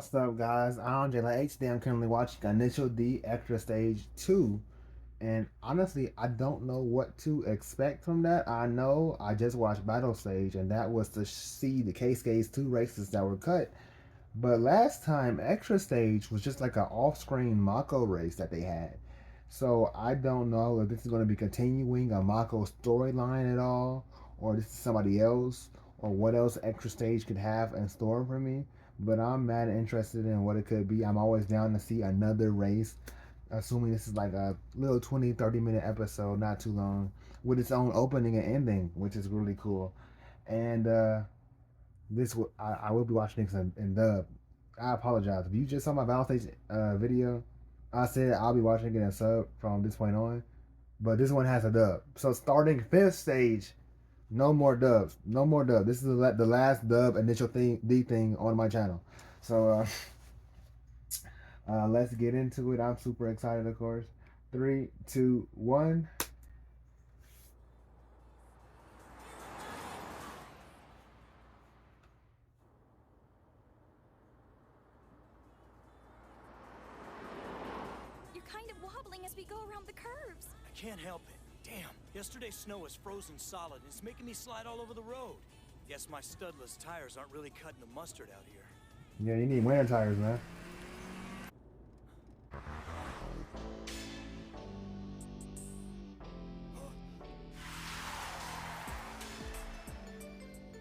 What's up, guys? I'm Jayla HD. I'm currently watching Initial D Extra Stage 2. And honestly, I don't know what to expect from that. I know I just watched Battle Stage, and that was to see the K-Skates 2 races that were cut. But last time, Extra Stage was just like an off screen Mako race that they had. So I don't know if this is going to be continuing a Mako storyline at all, or this is somebody else, or what else Extra Stage could have in store for me. But I'm mad interested in what it could be. I'm always down to see another race, assuming this is like a little 20, 30-minute episode, not too long, with its own opening and ending, which is really cool. And I will be watching this in dub. I apologize if you just saw my Valentine's video. I said I'll be watching it in sub from this point on, but this one has a dub. So starting fifth stage, no more dubs, no more dub. This is the last dub initial thing on my channel. So let's get into it. I'm super excited, of course. Three, two, one. You're kind of wobbling as we go around the curves. I can't help it. Damn, yesterday's snow was frozen solid and it's making me slide all over the road. Guess my studless tires aren't really cutting the mustard out here. Yeah, you need winter tires, man.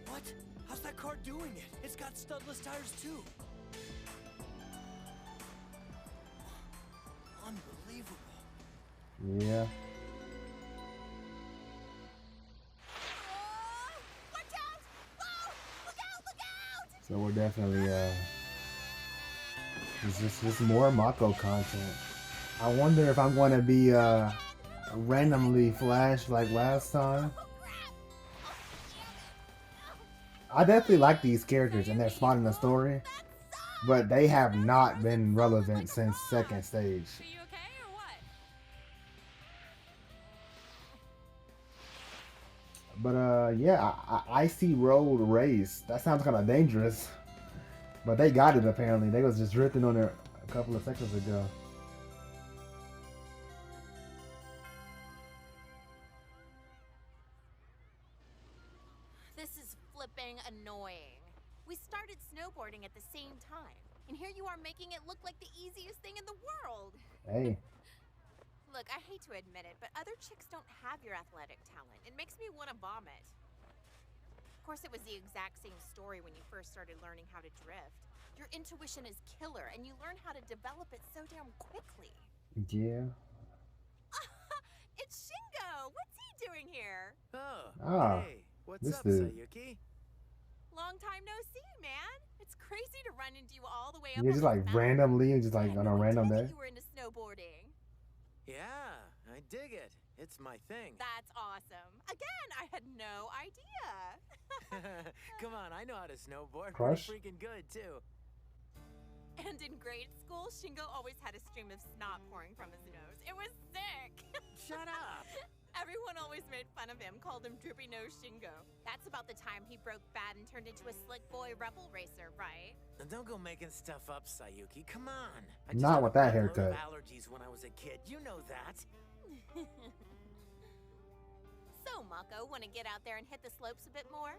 What? How's that car doing it? It's got studless tires too. Unbelievable. Yeah. Watch out! Whoa! Look out! Look out! So we're definitely this more Mako content. I wonder if I'm going to be randomly flashed like last time. Oh, crap! I definitely like these characters and they're smart in the story, That sucks! but they have not been relevant since second stage. Are you okay or what? But yeah, Icy Road Race. That sounds kind of dangerous, but they got it apparently. They was just drifting on it a couple of seconds ago. This is flipping annoying. We started snowboarding at the same time, and here you are making it look like the easiest thing in the world. Hey, Look, I hate to admit it, but other chicks don't have your athletic talent. It makes me want to vomit. Of course, it was the exact same story when you first started learning how to drift. Your intuition is killer, and you learn how to develop it so damn quickly. yeah. It's Shingo! What's he doing here? Oh, Ah, hey, what's this up, dude. Sayuki? Long time no see, man. It's crazy to run into you all the way up Yeah, on just this like mountain. randomly, just I like had on a no random idea day. you were into snowboarding. Yeah, I dig it. It's my thing. That's awesome. Again, I had no idea. Come on, I know how to snowboard. Crush? Pretty freaking good, too. And in grade school, Shingo always had a stream of snot pouring from his nose. It was sick. Shut up! Everyone always made fun of him, called him Droopy Nose Shingo. That's about the time he broke bad and turned into a slick boy rebel racer, right? Now don't go making stuff up, Sayuki. Come on. I Not had with a that boatload haircut. of allergies when I was a kid. You know that. So, Mako, want to get out there and hit the slopes a bit more?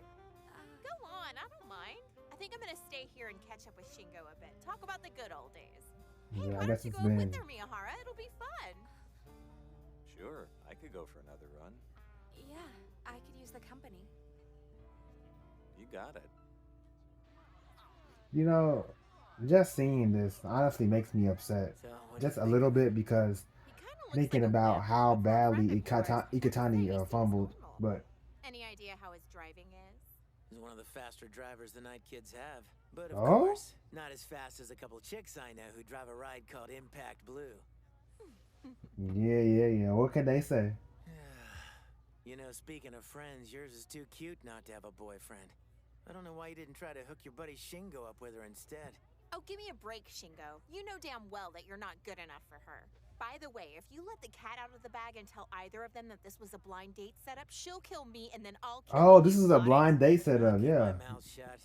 Go on, I don't mind. I think I'm gonna stay here and catch up with Shingo a bit. Talk about the good old days. Hey, Yeah, I why guess don't you it's go been. with her, Miyahara? It'll be fun. Sure, I could go for another run. Yeah, I could use the company. You got it. You know, just seeing this honestly makes me upset. So, what do Just you a think? little bit because He kind of looks thinking like a about whip, how but for a friend badly of yours, Ikatani he seems fumbled. normal. But Any idea how his driving is? He's one of the faster drivers the night kids have. But of Oh? course, not as fast as a couple chicks I know who drive a ride called Impact Blue. yeah. What can they say? You know, speaking of friends, yours is too cute not to have a boyfriend. I don't know why you didn't try to hook your buddy Shingo up with her instead. Oh, give me a break, Shingo. You know damn well that you're not good enough for her. By the way, if you let the cat out of the bag and tell either of them that this was a blind date setup, she'll kill me and then I'll kill Oh, you, this is a got it? blind date I'll setup. keep Yeah. my mouth shut.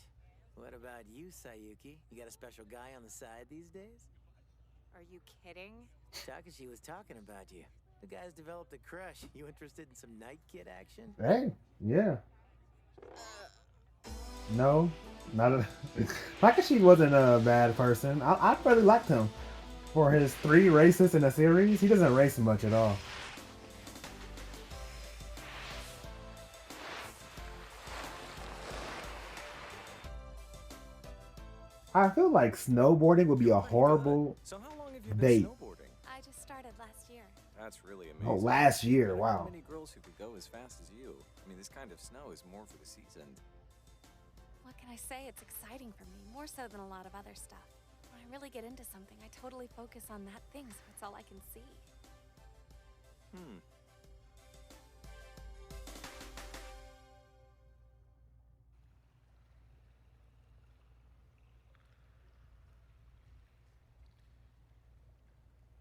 What about you, Sayuki? You got a special guy on the side these days? Are you kidding? Takashi was talking about you. The guy's developed a crush. You interested in some Night Kid action? Hey, yeah. No, not a. Takashi wasn't a bad person. I really liked him for his 3 races in the series. He doesn't race much at all. I feel like snowboarding would be a horrible So how long have you been date. snowboarding? I just started last year. That's really amazing. Oh, last year, There aren't wow. many girls who could go as fast as you. I mean, this kind of snow is more for the seasoned. What can I say? It's exciting for me, more so than a lot of other stuff. When I really get into something, I totally focus on that thing, so it's all I can see. Hmm.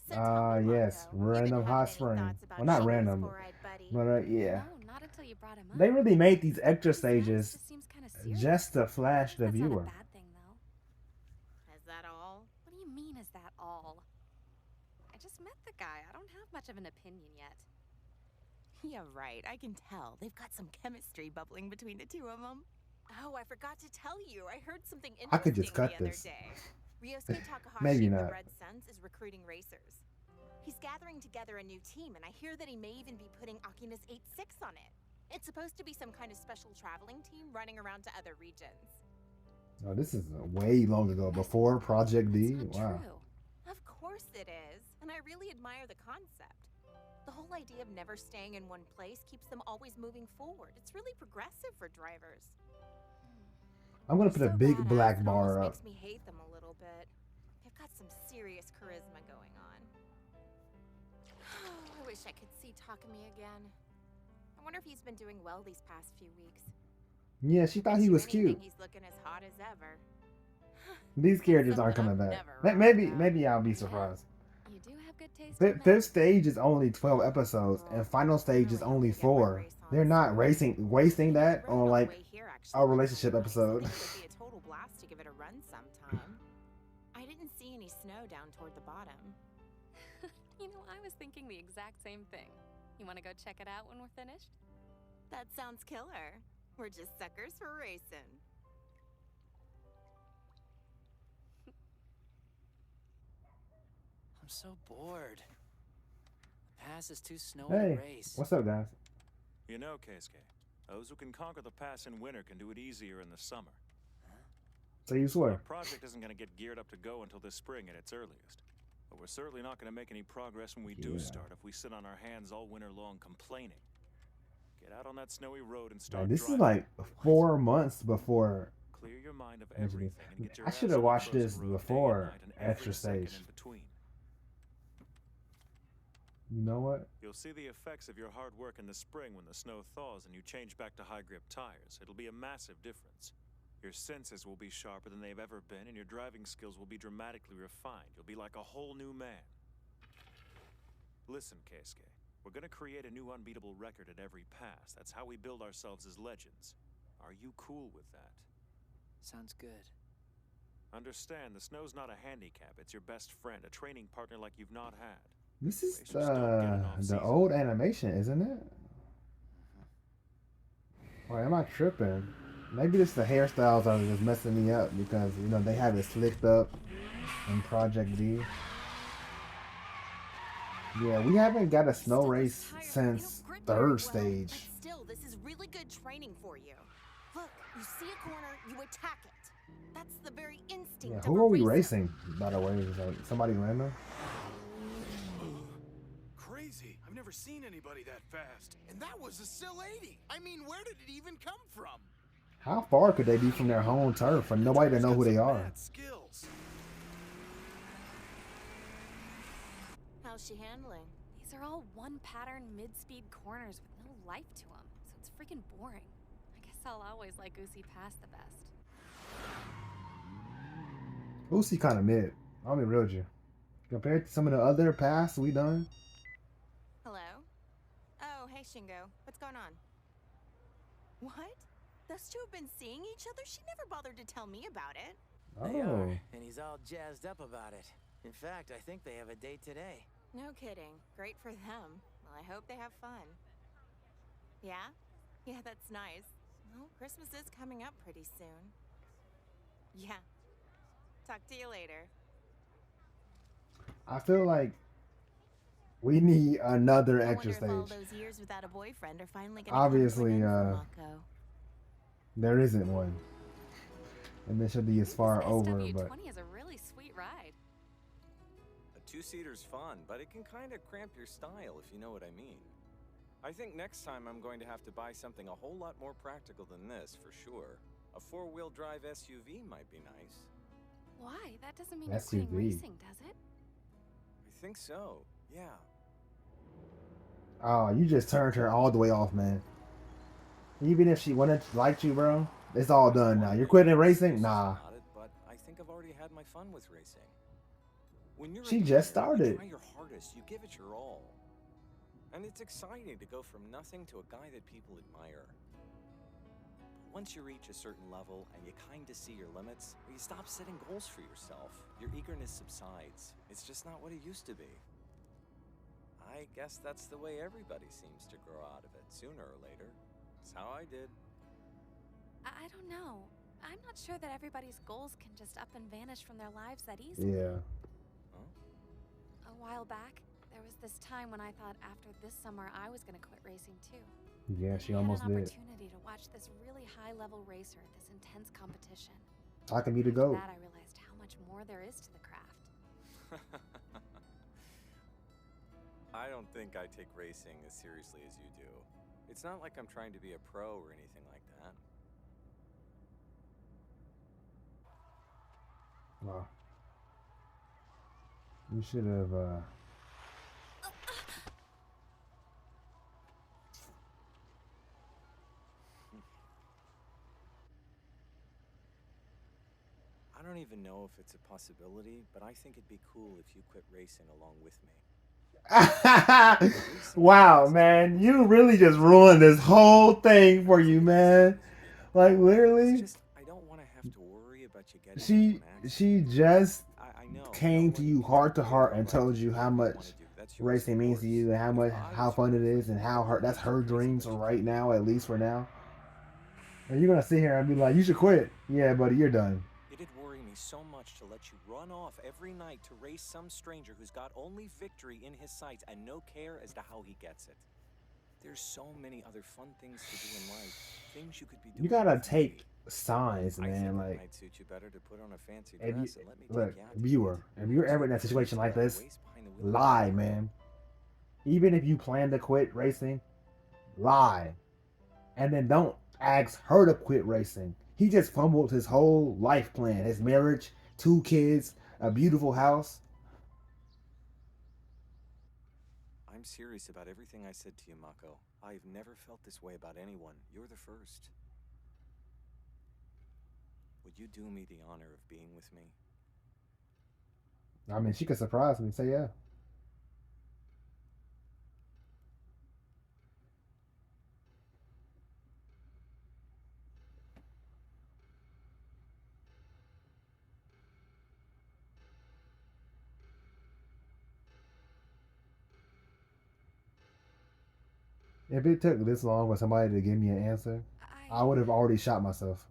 So tell me, Yes, Marco, you been Random having Hot any Spring. thoughts about Well, not Shingo's random, four-eyed buddy? but yeah. No, not until you brought him up. They really made these extra His name stages just seems kind of serious. just to flash the That's not a viewer. bad thing, though. Is that all? What do you mean, is that all? I just met the guy. I don't have much of an opinion yet. Yeah, right. I can tell. They've got some chemistry bubbling between the two of them. Oh, I forgot to tell you. I heard something interesting I could just cut the other this. day. Ryosuke Takahashi Maybe of not. the Red Suns is recruiting racers. He's gathering together a new team, and I hear that he may even be putting Akina's 8-6 on it. It's supposed to be some kind of special traveling team running around to other regions. Oh, this is way long ago, before Project D. That's not Wow. true. Of course it is, and I really admire the concept. The whole idea of never staying in one place keeps them always moving forward. It's really progressive for drivers. I'm gonna put a So big badass, black it bar almost up. makes me hate them a little bit. They've got some serious charisma going on. I wish I could see Takumi again. I wonder if he's been doing well these past few weeks. Yeah, she thought Bet he you was anything cute. He's looking as hot as ever. These characters aren't Something coming I'm back. never wrong Maybe, about. maybe I'll be surprised. You do have good taste. Their, in their men. stage is only 12 episodes, and final stage is Really only hoping to get one 4. race on They're not soon. wasting He was that right on the like way here, actually, a when I relationship told him. He said episode. It would be a total blast to give it a run sometime. I didn't see any snow down toward the bottom. You know, I was thinking the exact same thing. You want to go check it out when we're finished? That sounds killer. We're just suckers for racing. I'm so bored. The pass is too snowy Hey, to race. what's up, guys? You know, Keisuke, those who can conquer the pass in winter can do it easier in the summer. So you Our swear? project isn't going to get geared up to go until this spring at its earliest. But we're certainly not going to make any progress when we do Yeah. start if we sit on our hands all winter long complaining. Get out on that snowy road and Like, start this is driving. like 4 months before. Clear your mind of Actually, everything and get your I ass should on have the watched frozen this road day and before night and every Extra second Stage. in between. You know what? You'll see the effects of your hard work in the spring when the snow thaws and you change back to high grip tires. It'll be a massive difference. Your senses will be sharper than they've ever been, and your driving skills will be dramatically refined. You'll be like a whole new man. Listen, Keisuke, we're gonna create a new unbeatable record at every pass. That's how we build ourselves as legends. Are you cool with that? Sounds good. Understand, the snow's not a handicap. It's your best friend, a training partner like you've not had. This is Racers don't get an the off-season. old animation, isn't it? Or am I tripping? Maybe it's the hairstyles are just messing me up because they have it slicked up in Project D. Yeah, we haven't got a snow Still race tired. You since don't grip very third well, stage. But still, this is really good training for you. Look, you see a corner, you attack it. That's the very instinct Yeah, of who a are we racer. racing, by the way? Is like somebody random? Crazy. I've never seen anybody that fast. And that was a Sill 80. I mean, where did it even come from? How far could they be from their home turf for nobody to know who they are? Mad skills. How's she handling? These are all one pattern mid-speed corners with no life to them, so it's freaking boring. I guess I'll always like Uzi Pass the best. Uzi kind of mid. I'll be real with you. Compared to some of the other paths we done, Hello? Oh, hey, Shingo. What's going on? What? Those two have been seeing each other? She never bothered to tell me about it. They Oh, are, and he's all jazzed up about it. In fact, I think they have a date today. No kidding. Great for them. Well, I hope they have fun. Yeah? Yeah, that's nice. Well, Christmas is coming up pretty soon. Yeah. Talk to you later. I feel like we need another I extra wonder if all stage. those years without a boyfriend are finally gonna Obviously, come to an end for Mako. There isn't one. Initial D is far This over, SW20 but is a really sweet ride. A two-seater's fun, but it can kind of cramp your style if you know what I mean. I think next time I'm going to have to buy something a whole lot more practical than this, for sure. A four-wheel drive SUV might be nice. Why? That doesn't mean you're quitting SUV. racing, does it? I think so, yeah. oh, you just turned her all the way off, man. Even if she wanted to like you, bro, it's all done now. You're quitting racing? Nah. About it, but I think I've already had my fun with racing. When you're She a just beginner, started. You try your hardest, you give it your all. And it's exciting to go from nothing to a guy that people admire. But once you reach a certain level and you kind of see your limits, you stop setting goals for yourself. Your eagerness subsides. It's just not what it used to be. I guess that's the way everybody seems to grow out of it, sooner or later. It's how I did. I don't know. I'm not sure that everybody's goals can just up and vanish from their lives that easily. Yeah. A while back, there was this time when I thought after this summer I was going to quit racing too. Yeah, she I almost had an did. opportunity to watch this really high-level racer at this intense competition. I can be the After GOAT. that, I realized how much more there is to the craft. I don't think I take racing as seriously as you do. It's not like I'm trying to be a pro or anything like that. Wow. You should have, I don't even know if it's a possibility, but I think it'd be cool if you quit racing along with me. wow, man. You really just ruined this whole thing for you, man. Like, It's literally, just, I don't want to have to worry about you getting she into an accident. she just I know. came to you heart to heart and told you how much That's yours, racing of means to course. you and how If much I how was fun you, it is and how her that's her racing dreams was right now, at least for now. And you're gonna sit here and be like, you should quit. Yeah, buddy, you're done. It'd worry me so much to let you run off every night to race some stranger who's got only victory in his sights and no care as to how he gets it. There's so many other fun things to do in life, things you could be doing. You gotta with take me. signs, I think man. it Like, might suit you better to put on a fancy if you dress and let me look, take you out to viewer, eat. if you're ever in that Just situation like put that this, waist behind the wheel. lie, man. Even if you plan to quit racing, lie. And then don't ask her to quit racing. He just fumbled his whole life plan, his marriage, 2 kids, a beautiful house. I'm serious about everything I said to you, Mako. I've never felt this way about anyone. You're the first. Would you do me the honor of being with me? I mean, she could surprise me. Say yeah. If it took this long for somebody to give me an answer, I would have already shot myself.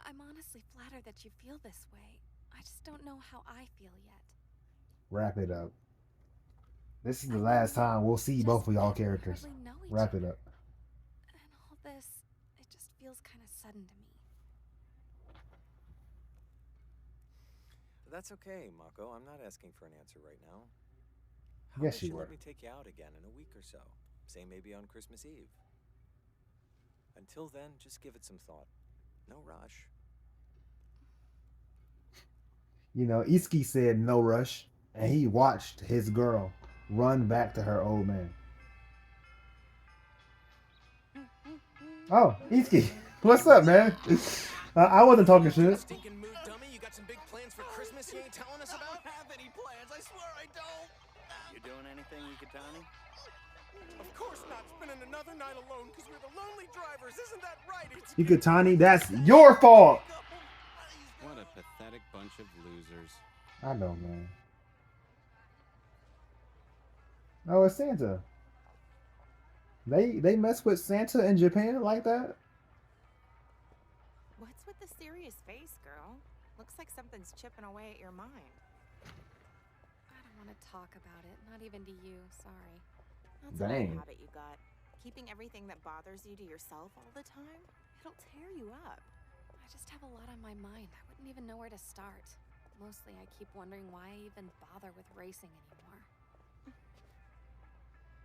I'm honestly flattered that you feel this way. I just don't know how I feel yet. Wrap it up. This is the I last know, time we'll see just both of y'all that we characters. hardly know each Wrap it other. up. And all this, it just feels kind of sudden to me. That's okay, Mako. I'm not asking for an answer right now. How Yes, about you you were. let me take you out again in a week or so? Say maybe on Christmas Eve. Until then, just give it some thought. No rush. You know, Iski said no rush, and he watched his girl run back to her old man. Oh, Iski, what's up, man? I wasn't talking shit. Stinking mood dummy, you got some big plans for Christmas you ain't telling us about? I don't have any plans, I swear I don't. You doing anything, Yukatani? Of course not. Spending another night alone because we're the lonely drivers. Isn't that right? It's Ikutani, that's your fault. What a pathetic bunch of losers. I know, man. Oh, it's Santa. They mess with Santa in Japan like that? What's with the serious face, girl? Looks like something's chipping away at your mind. I don't want to talk about it, not even to you, sorry. That's Dang. an old habit you got. Keeping everything that bothers you to yourself all the time? It'll tear you up. I just have a lot on my mind. I wouldn't even know where to start. Mostly I keep wondering why I even bother with racing anymore.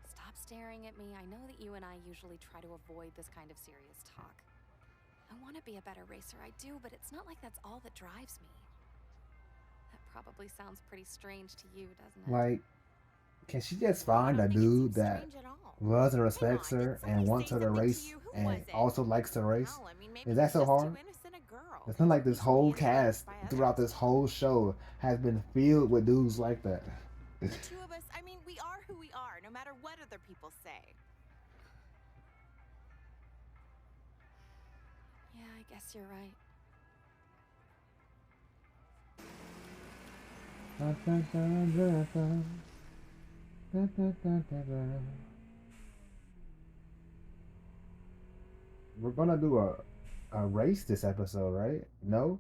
Stop staring at me. I know that you and I usually try to avoid this kind of serious talk. I want to be a better racer, I do, but it's not like that's all that drives me. That probably sounds pretty strange to you, doesn't it? Like, can she just find I a don't think it dude seems that strange at all. loves and Hang respects on, did her somebody and wants say her to something race you? Who and was it? also likes to race? Hell, I mean, maybe Is that she's so just hard? too innocent a girl. It's not like this Maybe she'll whole be influenced cast by throughout others. this whole show has been filled with dudes like that. The two of us, I mean, we are who we are, no matter what other people say. Yeah, I guess you're right. We're gonna do a race this episode, right? No?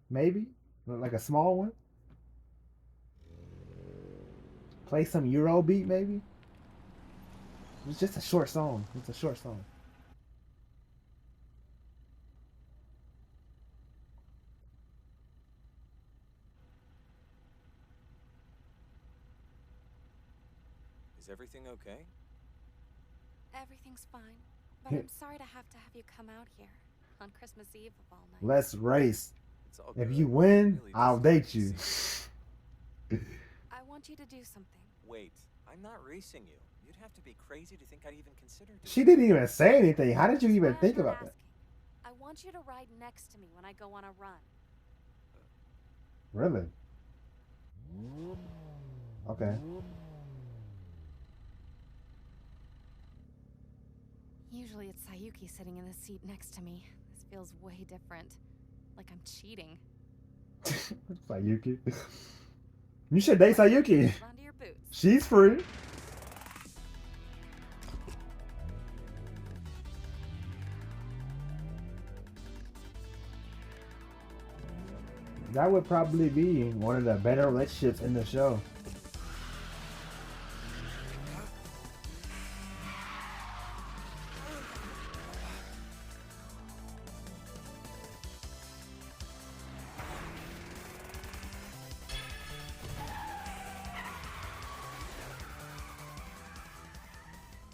Maybe? Like a small one? Play some Euro beat maybe? It's just a short song. It's a short song. Is everything okay? Everything's fine. But I'm sorry to have you come out here on Christmas Eve of all nights. Let's race. It's all If good. you win, Really I'll just date you. I want you to do something. Wait, I'm not racing you. You'd have to be crazy to think I'd even consider doing She it. didn't even say anything. How did you That's even why I'm think not about that? asking. I want you to ride next to me when I go on a run. Really? Okay. Usually it's Sayuki sitting in the seat next to me. This feels way different. Like I'm cheating. Sayuki. You should date Sayuki. Hold on to your boots. She's free. That would probably be one of the better relationships in the show.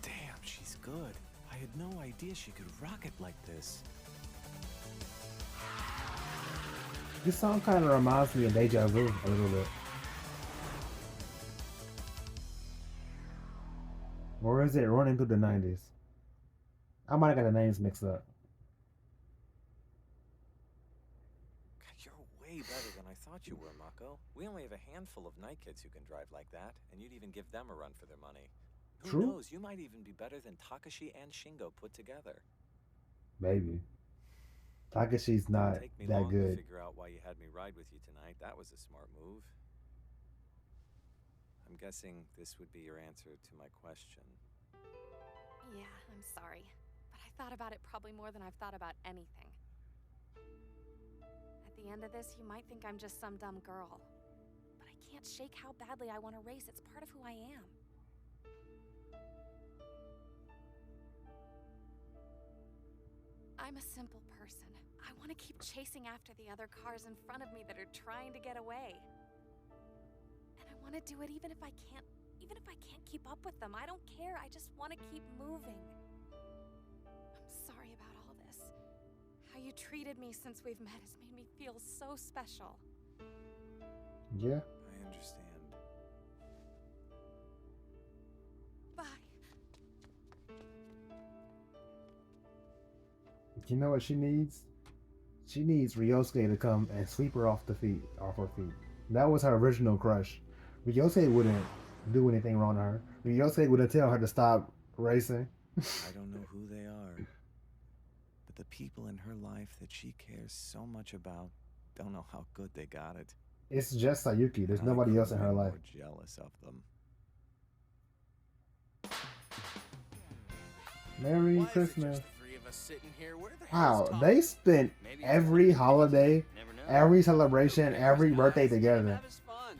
Damn, she's good. I had no idea she could rock it like this. This song kind of reminds me of Deja Vu a little bit. Or is it Running Through the 90s? I might have got the names mixed up. God, you're way better than I thought you were, Mako. We only have a handful of night kids who can drive like that, and you'd even give them a run for their money. Who True. knows, you might even be better than Takashi and Shingo put together. Maybe. Takashi's not Take me that long to good. figure out why you had me ride with you tonight. That was a smart move. I'm guessing this would be your answer to my question. Yeah, I'm sorry. But I thought about it probably more than I've thought about anything. At the end of this, you might think I'm just some dumb girl. But I can't shake how badly I want to race. It's part of who I am. I'm a simple person. I want to keep chasing after the other cars in front of me that are trying to get away. And I want to do it even if I can't keep up with them. I don't care. I just want to keep moving. I'm sorry about all this. How you treated me since we've met has made me feel so special. Yeah. I understand. Bye. You know what she needs? She needs Ryosuke to come and sweep her off her feet. That was her original crush. Ryosuke wouldn't do anything wrong to her. Ryusuke would have tell her to stop racing. I don't know who they are, but the people in her life that she cares so much about don't know how good they got it. It's just Sayuki. There's And I nobody else in couldn't her be life. more jealous of them. Merry Why is it Christmas. just the three of us sitting here? Where the hell's Wow, Tom? they spent Maybe every it's holiday, Never know. every celebration, every birthday Guys, together. have his fun.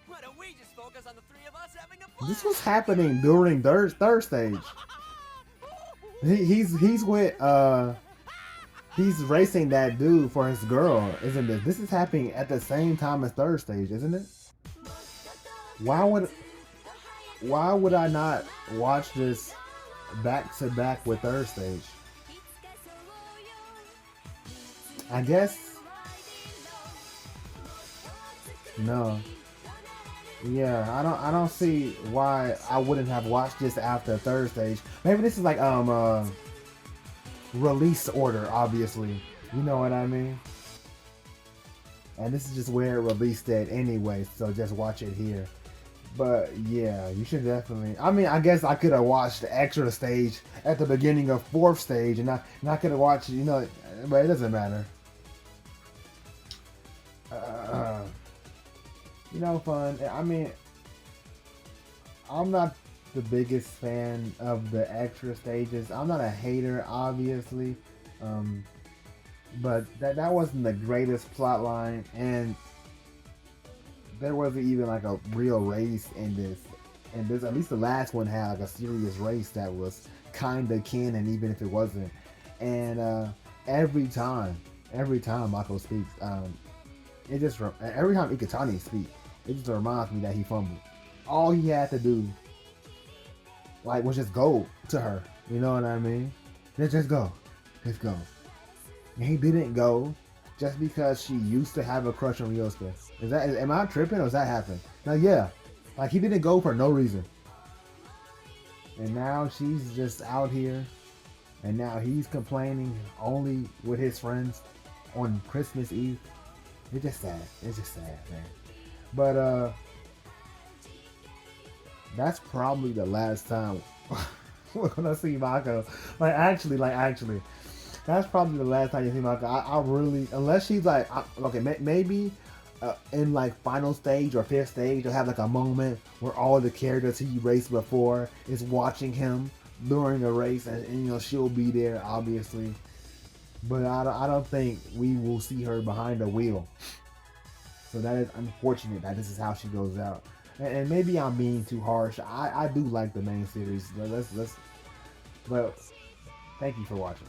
Why don't we just focus on the three of us having a blast? This was happening during third stage. He's with he's racing that dude for his girl, isn't it? This is happening at the same time as third stage, isn't it? Why would I not watch this back to back with third stage? I guess no. Yeah, I don't see why I wouldn't have watched this after third stage. Maybe this is like release order, obviously. You know what I mean? And this is just where it released it anyway, so just watch it here. But yeah, you should definitely. I mean, I guess I could have watched the extra stage at the beginning of fourth stage, and I could have watched, you know, but it doesn't matter. You know, fun. I mean, I'm not the biggest fan of the extra stages. I'm not a hater, obviously, but that wasn't the greatest plot line, and there wasn't even like a real race in this. And this, at least the last one had like a serious race that was kind of canon, even if it wasn't. And every time Mako speaks, it just every time Ikutani speaks, it just reminds me that he fumbled. All he had to do, like, was just go to her. You know what I mean? Just go. Just go. And he didn't go just because she used to have a crush on Ryosuke. Am I tripping or does that happen? Now, yeah. Like, he didn't go for no reason. And now she's just out here. And now he's complaining only with his friends on Christmas Eve. It's just sad. It's just sad, man. But, that's probably the last time we're gonna see Mako. Like actually, that's probably the last time you see Mako. I really, unless she's like, okay, maybe in like final stage or fifth stage, you'll have like a moment where all the characters he raced before is watching him during a race, and you know she'll be there, obviously. But I don't think we will see her behind the wheel. So that is unfortunate that this is how she goes out. And maybe I'm being too harsh. I do like the main series. But thank you for watching.